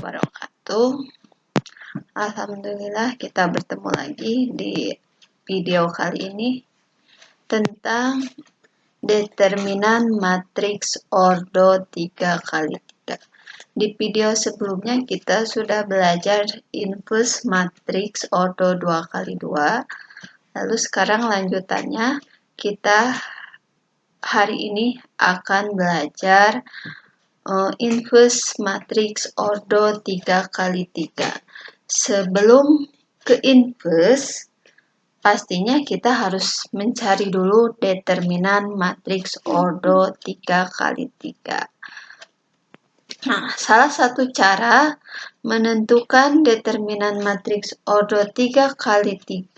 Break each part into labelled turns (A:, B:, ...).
A: wabarakatuh. Alhamdulillah kita bertemu lagi di video kali ini tentang determinan matriks ordo 3x3. Di video sebelumnya kita sudah belajar inverse matriks ordo 2x2. Lalu sekarang lanjutannya kita hari ini akan belajar inverse matriks ordo 3x3. Sebelum ke inverse, pastinya kita harus mencari dulu determinan matriks ordo 3x3. Nah, salah satu cara menentukan determinan matriks ordo 3x3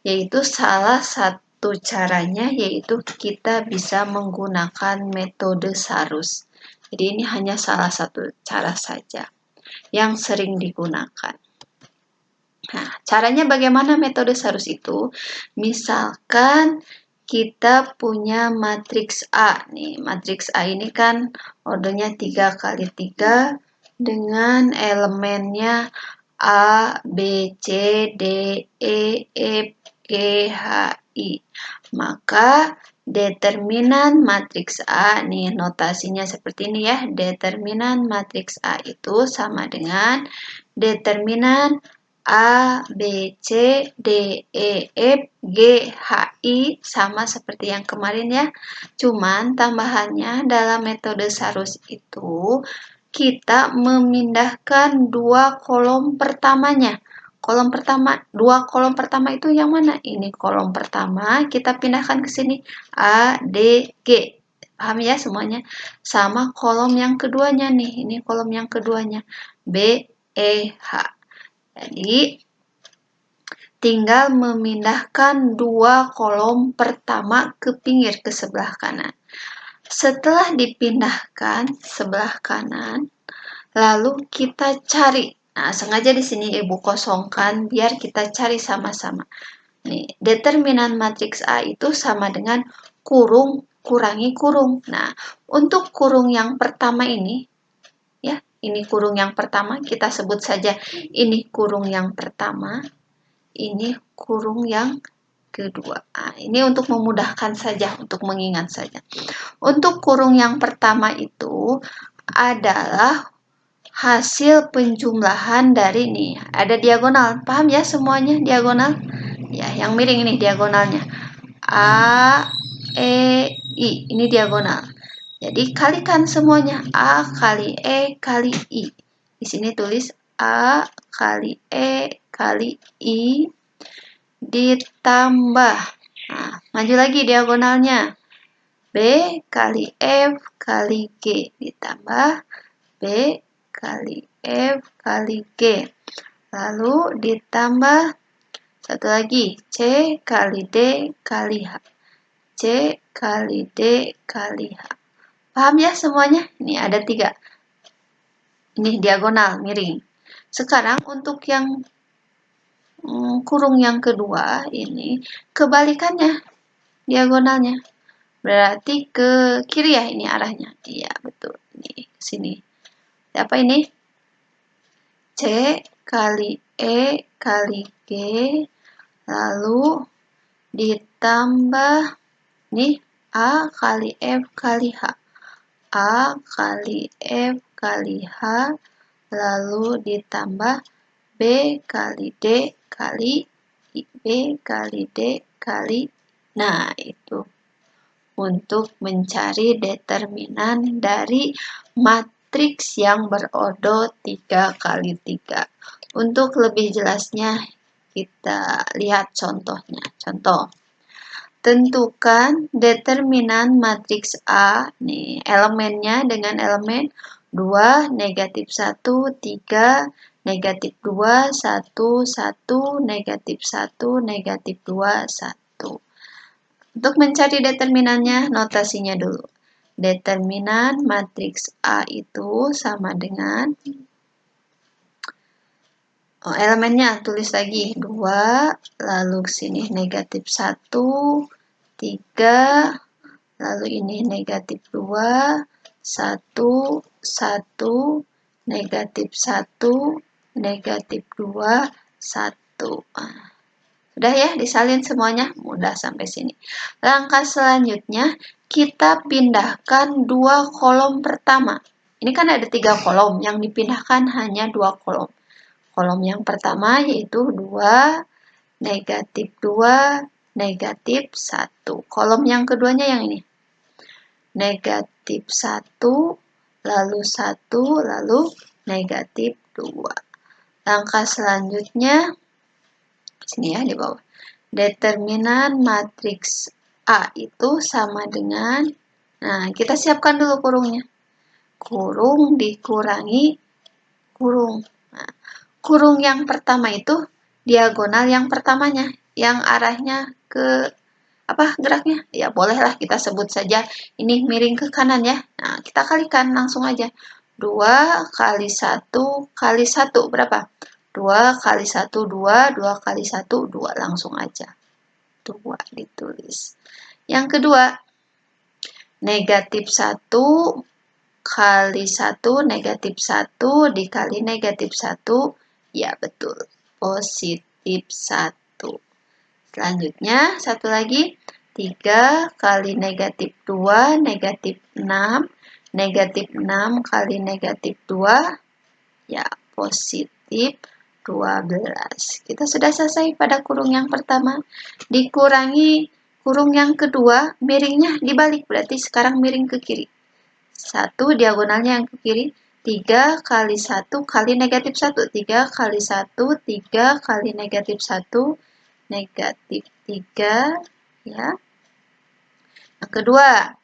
A: yaitu salah satu caranya yaitu kita bisa menggunakan metode Sarus. Jadi ini hanya salah satu cara saja yang sering digunakan. Nah, caranya bagaimana metode Sarus itu? Misalkan kita punya matriks A nih. Matriks A ini kan ordonya 3x3 dengan elemennya A, B, C, D, E, F, G, H, I. Maka determinan matriks A nih notasinya seperti ini ya. Determinan matriks A itu sama dengan determinan A, B, C, D, E, F, G, H, I sama seperti yang kemarin ya. Cuman tambahannya dalam metode Sarus itu kita memindahkan dua kolom pertamanya. Dua kolom pertama itu yang mana? Ini kolom pertama, kita pindahkan ke sini A, D, G. Paham ya semuanya? Sama kolom yang keduanya nih, ini kolom yang keduanya B, E, H. Jadi tinggal memindahkan dua kolom pertama ke pinggir ke sebelah kanan. Setelah dipindahkan sebelah kanan, lalu kita cari. Nah, sengaja di sini Ibu kosongkan biar kita cari sama-sama. Nih, determinan matriks A itu sama dengan kurung kurangi kurung. Nah, untuk kurung yang pertama ini, ya, ini kurung yang pertama, kita sebut saja ini kurung yang pertama, ini kurung yang kedua. Nah, ini untuk memudahkan saja, untuk mengingat saja. Untuk kurung yang pertama itu adalah hasil penjumlahan dari nih, ada diagonal. Paham ya semuanya diagonal? Ya, yang miring ini diagonalnya. A, E, I. Ini diagonal. Jadi kalikan semuanya. A kali E kali I. Di sini tulis A kali E kali I ditambah. Nah, maju lagi diagonalnya. B kali F kali G ditambah B kali F kali G. Lalu ditambah satu lagi C kali D kali H. C kali D kali H. Paham ya semuanya? Ini ada 3. Ini diagonal, miring. Sekarang untuk yang kurung yang kedua ini kebalikannya diagonalnya. Berarti ke kiri ya ini arahnya. Iya, betul. Ini ke sini. Apa ini? C kali E kali G lalu ditambah nih A kali F kali H. A kali F kali H lalu ditambah B kali D kali I. B kali D kali. Nah, itu untuk mencari determinan dari matriks yang berordo 3x3. Untuk lebih jelasnya kita lihat contohnya. Contoh. Tentukan determinan matriks A, nih elemennya dengan elemen 2, negatif 1, 3, negatif 2, 1, 1, negatif 1, negatif 2, 1. Untuk mencari determinannya, notasinya dulu. Determinan matriks A itu sama dengan elemennya, tulis lagi 2, lalu sini negatif 1, 3, lalu ini negatif 2, 1, 1, negatif 1, negatif 2, 1. Sudah ya, disalin semuanya, mudah sampai sini. Langkah selanjutnya, kita pindahkan 2 kolom pertama. Ini kan ada 3 kolom, yang dipindahkan hanya 2 kolom. Kolom yang pertama yaitu 2, negatif 2, negatif 1. Kolom yang keduanya yang ini. Negatif 1, lalu 1, lalu negatif 2. Langkah selanjutnya, sini ya di bawah. Determinan matriks A itu sama dengan, nah kita siapkan dulu kurungnya. Kurung dikurangi kurung. Nah, kurung yang pertama itu diagonal yang pertamanya, yang arahnya ke apa geraknya? Ya bolehlah kita sebut saja ini miring ke kanan ya. Nah, kita kalikan langsung aja. 2 kali 1 kali 1 berapa? 2 kali 1, 2, 2 kali 1, 2. Langsung aja. 2 ditulis. Yang kedua, negatif 1 kali 1, negatif 1 dikali negatif 1. Ya, betul. Positif 1. Selanjutnya, satu lagi. 3 kali negatif 2, negatif 6. Negatif 6 kali negatif 2, ya positif 12. Kita sudah selesai pada kurung yang pertama. Dikurangi kurung yang kedua, miringnya dibalik, berarti sekarang miring ke kiri. 1 diagonalnya yang ke kiri. 3 kali 1 kali negatif 1. 3 kali 1, 3 kali negatif 1, negatif 3, ya. Yang kedua,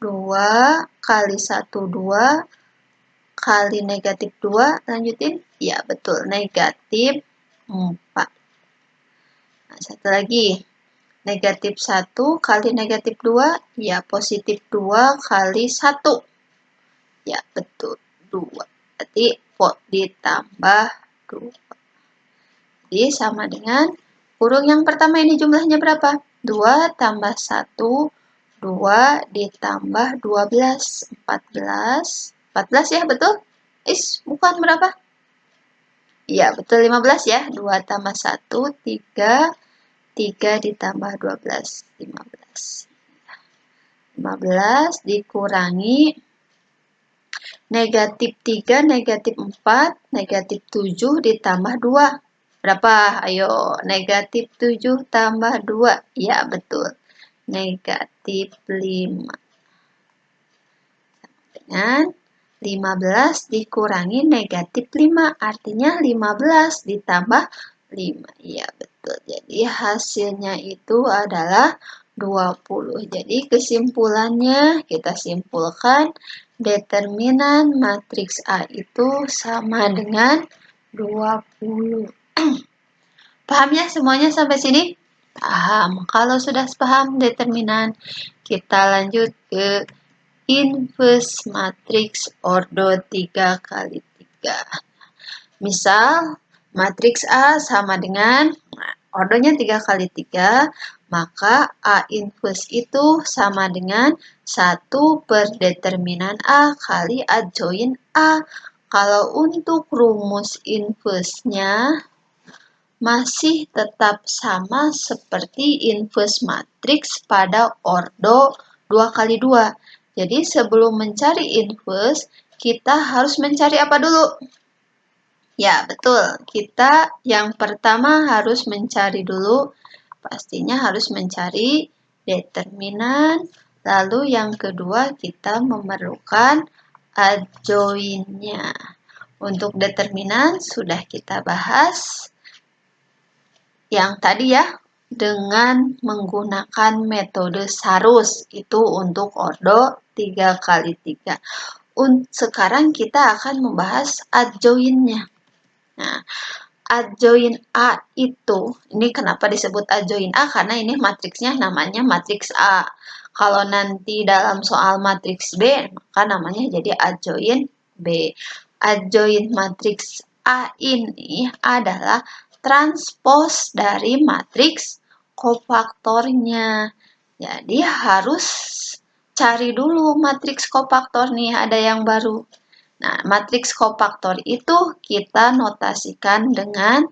A: 2 kali 1, 2 kali negatif 2, lanjutin. Ya, betul, negatif 4. Nah, satu lagi. Negatif 1 kali negatif 2, ya positif 2 kali 1. Ya, betul, 2. Berarti ditambah 2. Jadi sama dengan kurung yang pertama ini jumlahnya berapa? 2 tambah 1, 2 ditambah 12, 14. 14 ya, betul? Bukan berapa? Iya, betul 15 ya. 2 tambah 1, 3. 3 ditambah 12, 15. 15 dikurangi negatif 3, negatif 4, negatif 7 ditambah 2. Berapa? Ayo, negatif 7 tambah 2. Ya, betul. Negatif 5. Dengan 15 dikurangi negatif 5. Artinya 15 ditambah 5. Ya, betul. Jadi hasilnya itu adalah 20. Jadi kesimpulannya kita simpulkan determinan matriks A itu sama dengan 20. Paham ya semuanya sampai sini? Paham. Kalau sudah paham determinan, kita lanjut ke inverse matriks ordo 3 kali 3. Misal, matriks A sama dengan, ordonya 3 kali 3, maka A inverse itu sama dengan 1 per determinan A kali adjoin A. Kalau untuk rumus inverse-nya masih tetap sama seperti inverse matriks pada ordo 2 kali 2. Jadi sebelum mencari inverse, kita harus mencari apa dulu? Ya, betul. Kita yang pertama harus mencari dulu, pastinya harus mencari determinan. Lalu yang kedua kita memerlukan adjoinnya. Untuk determinan sudah kita bahas yang tadi ya, dengan menggunakan metode Sarus, itu untuk ordo 3 kali 3. Sekarang kita akan membahas adjoinnya. Nah, adjoin A itu, ini kenapa disebut adjoin A? Karena ini matriksnya namanya matriks A. Kalau nanti dalam soal matriks B, maka namanya jadi adjoin B. Adjoin matriks A ini adalah transpos dari matriks kofaktornya. Jadi harus cari dulu matriks kofaktor nih, ada yang baru. Nah, matriks kofaktor itu kita notasikan dengan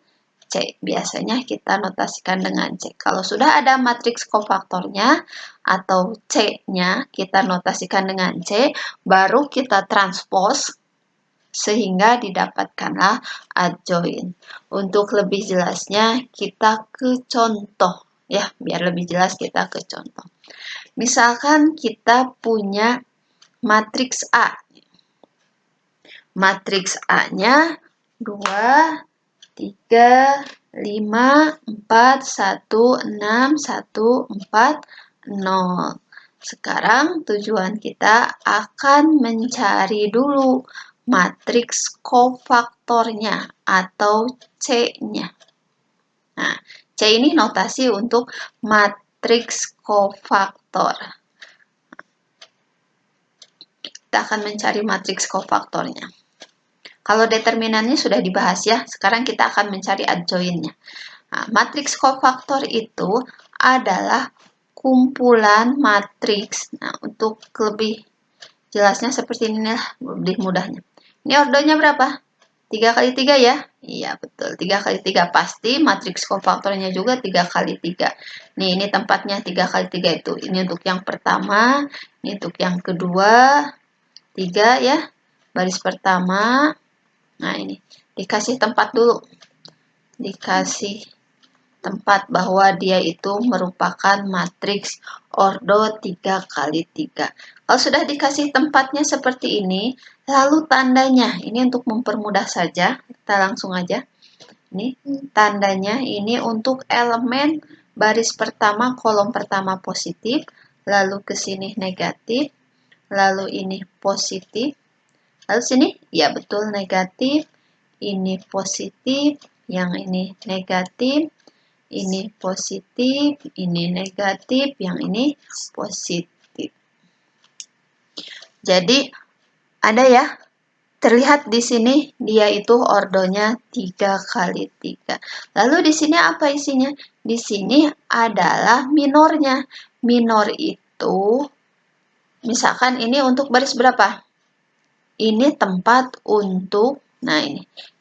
A: C. Biasanya kita notasikan dengan C. Kalau sudah ada matriks kofaktornya atau C-nya, kita notasikan dengan C, baru kita transpose sehingga didapatkanlah adjoint. Untuk lebih jelasnya kita ke contoh ya, biar lebih jelas kita ke contoh. Misalkan kita punya matriks A. Matriks A-nya 2, 3, 5, 4, 1, 6, 1, 4, 0. Sekarang tujuan kita akan mencari dulu matriks kofaktornya atau C-nya. Nah, C ini notasi untuk matriks kofaktor. Kita akan mencari matriks kofaktornya. Kalau determinannya sudah dibahas ya, sekarang kita akan mencari adjointnya. Nah, matriks kofaktor itu adalah kumpulan matriks. Nah, untuk lebih jelasnya seperti inilah, lebih mudahnya. Ini ordonya berapa? 3 kali 3 ya? Iya, betul. 3 kali 3. Pasti matriks kofaktornya juga 3 kali 3. Nih, ini tempatnya 3 kali 3 itu. Ini untuk yang pertama, ini untuk yang kedua, 3 ya. Baris pertama. Nah, ini dikasih tempat dulu. Dikasih tempat bahwa dia itu merupakan matriks ordo 3 kali 3. Kalau sudah dikasih tempatnya seperti ini, lalu tandanya, ini untuk mempermudah saja, kita langsung aja. Ini tandanya, ini untuk elemen baris pertama, kolom pertama positif, lalu ke sini negatif, lalu ini positif, lalu sini, ya betul negatif, ini positif, yang ini negatif, ini positif, ini negatif, yang ini positif. Jadi ada ya, terlihat di sini dia itu ordonya 3 kali 3. Lalu di sini apa isinya? Di sini adalah minornya. Minor itu misalkan ini untuk baris berapa? Ini tempat untuk, nah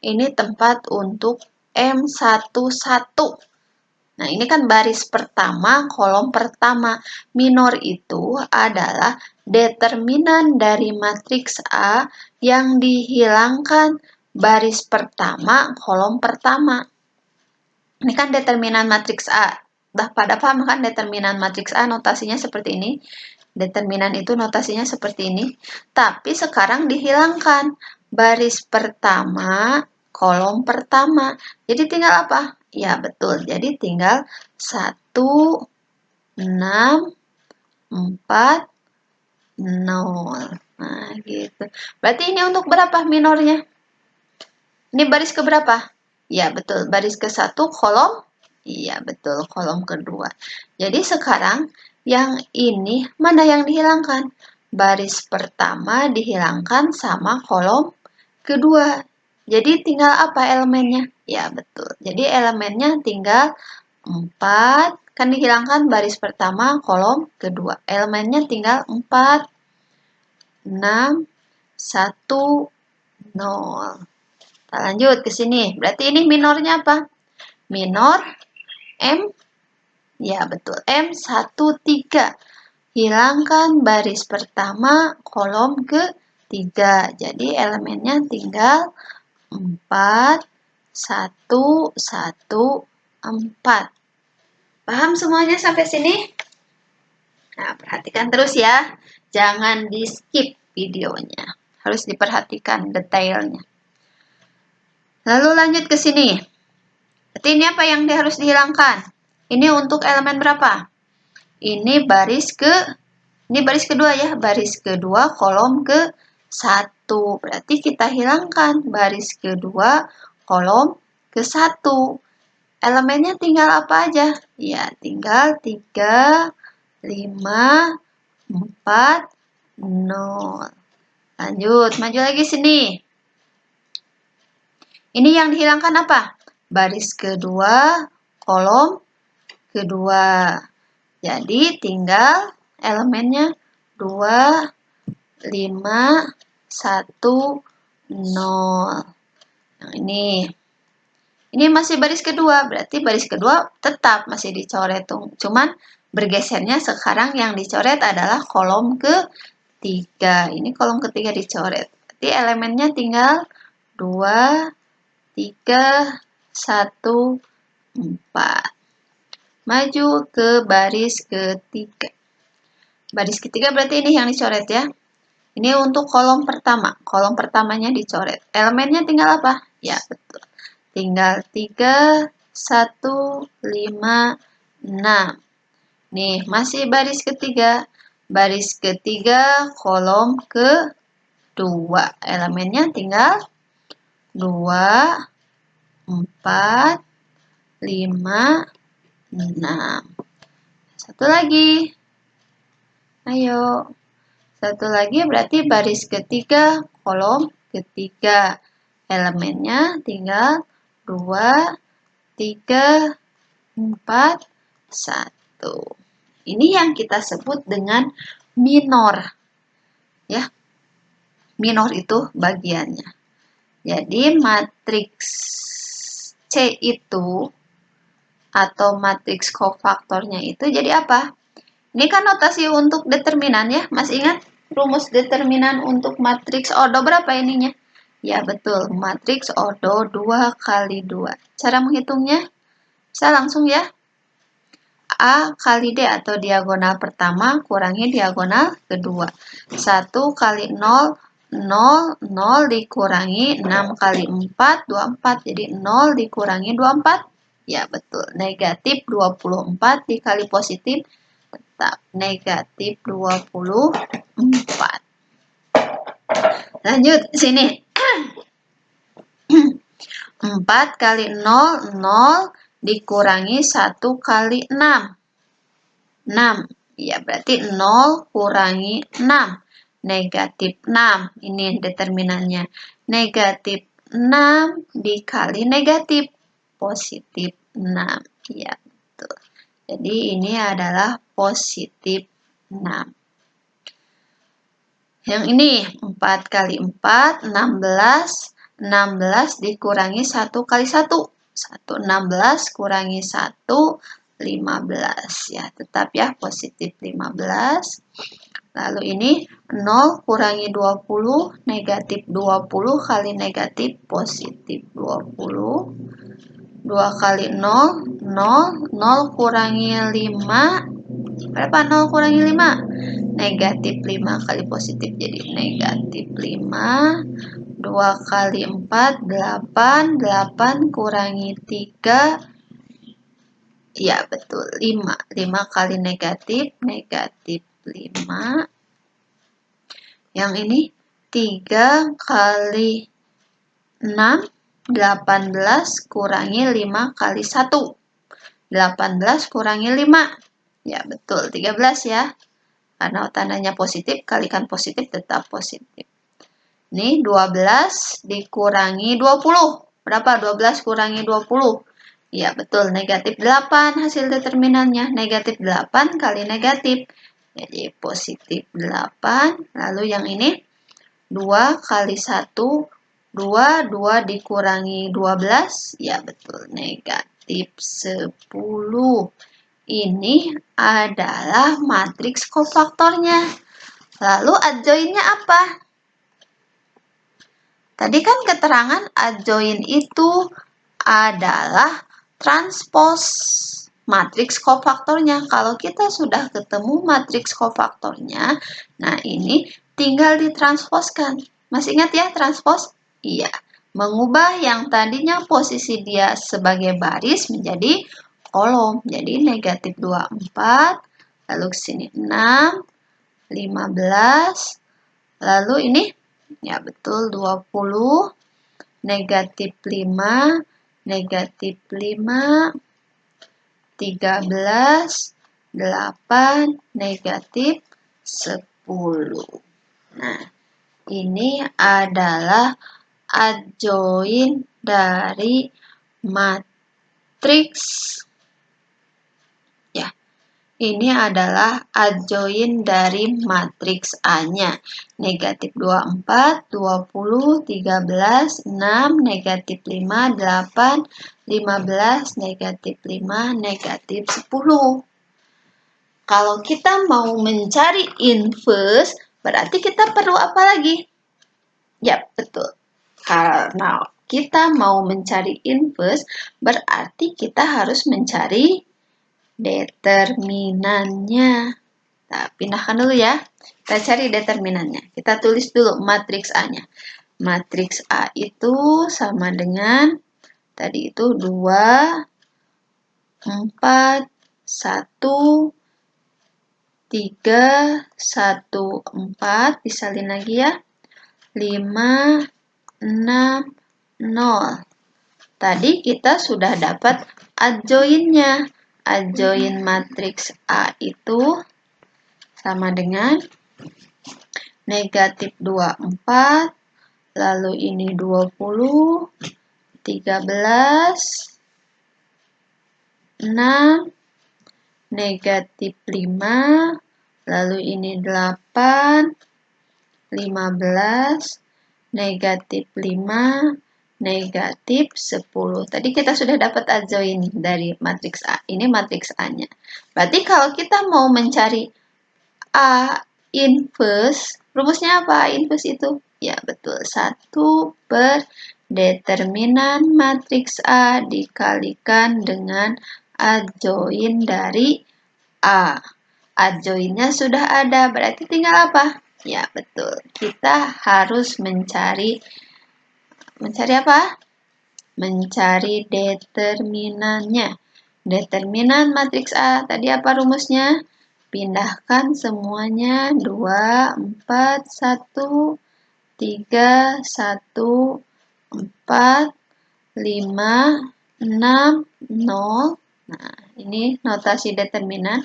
A: ini tempat untuk M11. Nah, ini kan baris pertama, kolom pertama. Minor itu adalah determinan dari matriks A yang dihilangkan baris pertama, kolom pertama. Ini kan determinan matriks A. Pada paham kan determinan matriks A notasinya seperti ini. Determinan itu notasinya seperti ini. Tapi sekarang dihilangkan baris pertama, kolom pertama. Jadi tinggal apa? Ya betul, jadi tinggal 1, 6, 4, 0. Nah gitu. Berarti ini untuk berapa minornya? Ini baris ke berapa? Ya betul, baris ke 1, kolom. Iya betul, kolom kedua. Jadi sekarang yang ini mana yang dihilangkan? Baris pertama dihilangkan sama kolom kedua. Jadi tinggal apa elemennya? Ya betul. Jadi elemennya tinggal 4. Kan dihilangkan baris pertama, kolom kedua. Elemennya tinggal 4, 6, 1, 0. Kita lanjut ke sini. Berarti ini minornya apa? Minor M. Ya betul. M13. Hilangkan baris pertama, kolom ketiga. Jadi elemennya tinggal 4, 1, 1, 4. Paham semuanya sampai sini? Nah, perhatikan terus ya. Jangan di-skip videonya. Harus diperhatikan detailnya. Lalu lanjut ke sini. Berarti ini apa yang harus dihilangkan? Ini untuk elemen berapa? Ini baris kedua ya. Baris kedua, kolom ke 1. Berarti kita hilangkan baris kedua, kolom ke 1. Elemennya tinggal apa aja? Ya, tinggal 3, 5, 4, 0. Lanjut, maju lagi sini. Ini yang dihilangkan apa? Baris kedua, kolom kedua. Jadi tinggal elemennya 2, 5, 1, 0. Yang ini masih baris kedua, berarti baris kedua tetap masih dicoret. Cuman bergesernya sekarang yang dicoret adalah kolom ketiga. Ini kolom ketiga dicoret. Berarti elemennya tinggal 2, 3, 1, 4. Maju ke baris ketiga. Baris ketiga berarti ini yang dicoret ya. Ini untuk kolom pertama. Kolom pertamanya dicoret. Elemennya tinggal apa? Ya, betul. Tinggal 3, 1, 5, 6. Nih, masih baris ketiga. Baris ketiga, kolom kedua. Elemennya tinggal 2, 4, 5, 6. Satu lagi. Ayo. Satu lagi berarti baris ketiga, kolom ketiga. Elemennya tinggal 2, 3, 4, 1. Ini yang kita sebut dengan minor. Ya. Minor itu bagiannya. Jadi matriks C itu atau matriks kofaktornya itu jadi apa? Ini kan notasi untuk determinan ya. Masih ingat rumus determinan untuk matriks ordo berapa ininya? Ya betul, matriks ordo 2 kali 2. Cara menghitungnya bisa langsung ya. A kali D atau diagonal pertama kurangi diagonal kedua. 1 kali 0, 0, 0 dikurangi 6 kali 4, 24. Jadi 0 dikurangi 24. Ya betul, negatif 24 dikali positif tetap negatif 24. Lanjut sini. 4 kali 0, 0 dikurangi 1 kali 6. 6. Ya, berarti 0 kurangi 6. Negatif 6. Ini determinannya. Negatif 6 dikali negatif. Positif 6. Ya, betul. Jadi ini adalah positif 6. Yang ini 4 kali 4, 16. 16 dikurangi 1 kali 1. 1, 16 kurangi 1, 15. Ya, tetap ya, positif 15. Lalu ini 0 kurangi 20, negatif 20 kali negatif positif 20. 2 kali 0, 0, 0 kurangi 5, berapa 0 kurangi 5? Negatif 5 kali positif jadi negatif 5. 2 kali 4, 8, 8 kurangi 3, ya betul 5. 5 kali negatif, negatif 5. Yang ini 3 kali 6, 18 kurangi 5 kali 1. 18 kurangi 5. Ya, betul. 13 ya. Karena tandanya positif, kalikan positif tetap positif. Ini 12 dikurangi 20. Berapa? 12 kurangi 20. Ya, betul. Negatif 8 hasil determinannya. Negatif 8 kali negatif. Jadi positif 8. Lalu yang ini 2 kali 1. 2 dikurangi 12, ya betul, negatif 10. Ini adalah matriks kofaktornya. Lalu adjoinnya apa? Tadi kan keterangan adjoin itu adalah transpos matriks kofaktornya. Kalau kita sudah ketemu matriks kofaktornya, nah ini tinggal ditransposkan. Masih ingat ya transpos? Iya, mengubah yang tadinya posisi dia sebagai baris menjadi kolom. Jadi negatif 24, lalu ke sini 6, 15, lalu ini, ya betul 20, negatif 5, negatif 5, 13, 8, negatif 10. Nah, ini adalah adjoin dari matriks ya. Ini adalah adjoin dari matriks A-nya. Negatif 24, 20, 13, 6, negatif 5, 8, 15, negatif 5, negatif 10. Kalau kita mau mencari inverse, berarti kita perlu apa lagi? Ya, betul. Karena kita mau mencari inverse, berarti kita harus mencari determinannya. Nah, pindahkan dulu ya. Kita cari determinannya. Kita tulis dulu matriks A-nya. Matriks A itu sama dengan tadi itu 2, 4, 1, 3, 1, 4. Disalin lagi ya. 5, 6, 0. Tadi kita sudah dapat adjoinnya. Adjoin matriks A itu sama dengan negatif 24, lalu ini 20, 13, 6, negatif 5, lalu ini 8, 15, negatif 5, negatif 10. Tadi kita sudah dapat adjoin dari matriks A. Ini matriks A-nya. Berarti kalau kita mau mencari A inverse, rumusnya apa inverse itu? Ya, betul. 1 per determinan matriks A dikalikan dengan adjoin dari A. Adjoinnya sudah ada, berarti tinggal apa? Ya, betul. Kita harus mencari apa? Mencari determinannya. Determinan matriks A, tadi apa rumusnya? Pindahkan semuanya 2, 4, 1, 3, 1, 4, 5, 6, 0. Nah, ini notasi determinan.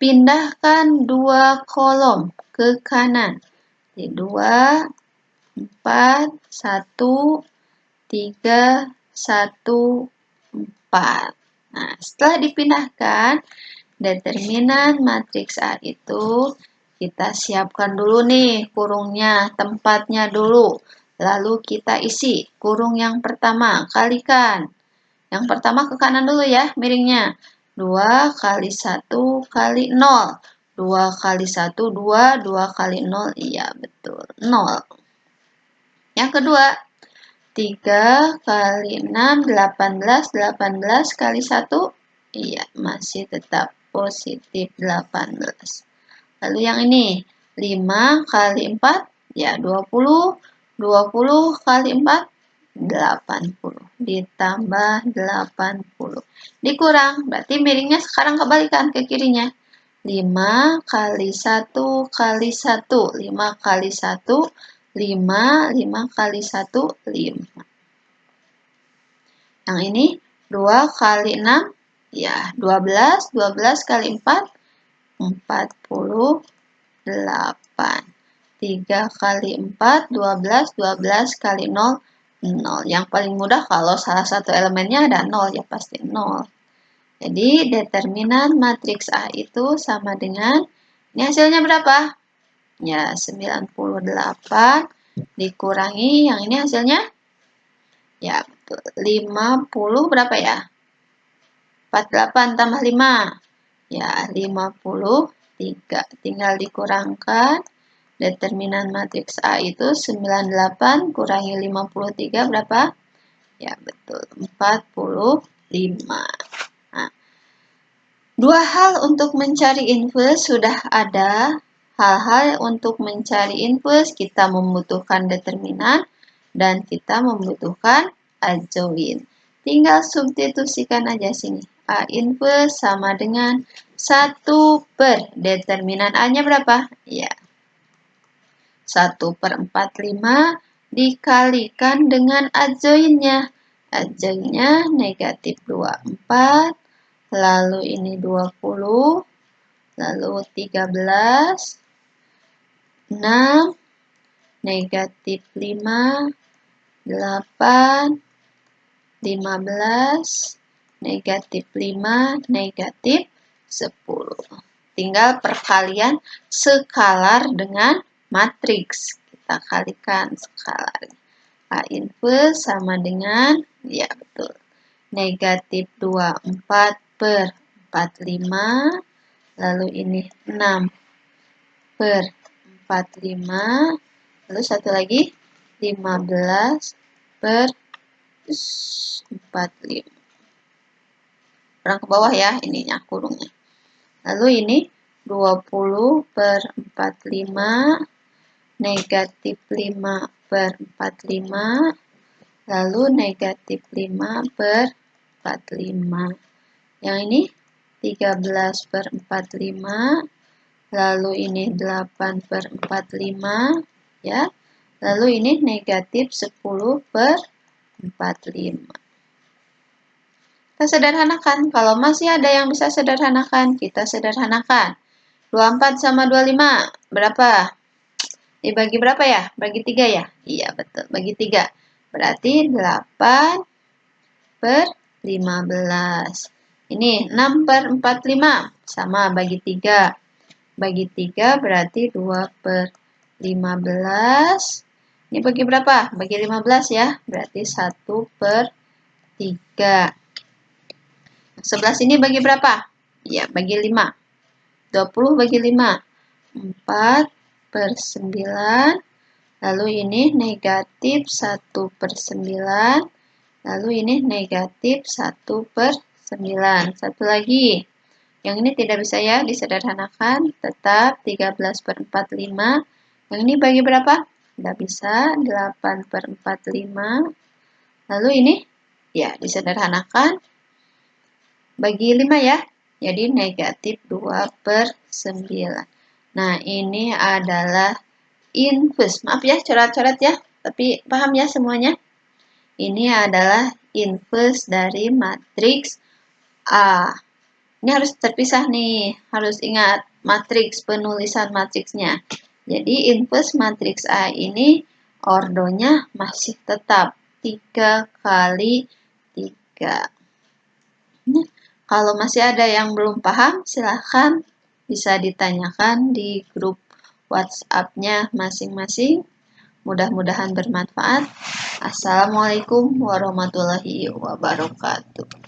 A: Pindahkan 2 kolom ke kanan. Jadi 2, 4, 1, 3, 1, 4. Nah, setelah dipindahkan, determinan matriks A itu kita siapkan dulu nih kurungnya, tempatnya dulu. Lalu kita isi kurung yang pertama, kalikan. Yang pertama ke kanan dulu ya, miringnya. 2 kali 1 kali 0. 2 kali 1, 2. 2 kali 0, iya betul, 0. Yang kedua, 3 kali 6, 18. 18 kali 1, iya masih tetap positif 18. Lalu yang ini 5 kali 4 ya 20. 20 kali 4 80 ditambah 80 dikurang, berarti miringnya sekarang kebalikan ke kirinya. 5 kali 1 kali 1, 5 kali 1 5, 5 kali 1 5. Yang ini 2 kali 6 ya 12, 12 kali 4 48. 3 kali 4 12, 12 kali 0 0. Yang paling mudah kalau salah satu elemennya ada 0 ya pasti 0. Jadi determinan matriks A itu sama dengan ini hasilnya berapa? Ya 98 dikurangi yang ini hasilnya ya betul 50 berapa ya? 48 tambah 5. Ya, 53. Tinggal dikurangkan. Determinan matriks A itu 98 kurangi 53 berapa? Ya, betul. 45. Nah, dua hal untuk mencari inverse sudah ada. Hal-hal untuk mencari inverse kita membutuhkan determinan dan kita membutuhkan adjoin. Tinggal substitusikan aja sini. A inverse sama dengan 1 per determinan A-nya berapa? Ya, 1 per 45 dikalikan dengan adjoinnya. Adjoinnya negatif 24, lalu ini 20, lalu 13, 6, negatif 5, 8, 15, negatif 5, negatif 10. tinggal perkalian skalar dengan matriks. Kita kalikan skalar. A inverse sama dengan, ya betul, negatif 24 per 45, lalu ini 6 per 45, lalu satu lagi 15 per 45. Kurang ke bawah ya, ininya kurungnya. Lalu ini 20 per 45, negatif 5 per 45, lalu negatif 5 per 45. Yang ini 13 per 45, lalu ini 8 per 45, ya. Lalu ini negatif 10 per 45. Kita sederhanakan. Kalau masih ada yang bisa sederhanakan, kita sederhanakan. 24 sama 25, berapa? Dibagi berapa ya? Bagi 3 ya? Iya, betul. Bagi 3. Berarti 8 per 15. Ini 6 per 45. Sama, bagi 3. Bagi 3 berarti 2 per 15. Ini bagi berapa? Bagi 15 ya. Berarti 1 per 3. 11 ini bagi berapa? Ya, bagi 5. 20 bagi 5. 4 per 9. Lalu ini negatif 1 per 9. Lalu ini negatif 1 per 9. Satu lagi. Yang ini tidak bisa ya disederhanakan. Tetap 13 per 45. Yang ini bagi berapa? Tidak bisa. 8 per 45. Lalu ini ya disederhanakan. Bagi 5 ya, jadi negatif 2 per 9. Nah, ini adalah inverse. Maaf ya, coret-coret ya, tapi paham ya semuanya? Ini adalah inverse dari matriks A. Ini harus terpisah nih, harus ingat matriks, penulisan matriksnya. Jadi, inverse matriks A ini ordonya masih tetap 3 kali 3. Nah, kalau masih ada yang belum paham, silahkan bisa ditanyakan di grup WhatsApp-nya masing-masing. Mudah-mudahan bermanfaat. Assalamualaikum warahmatullahi wabarakatuh.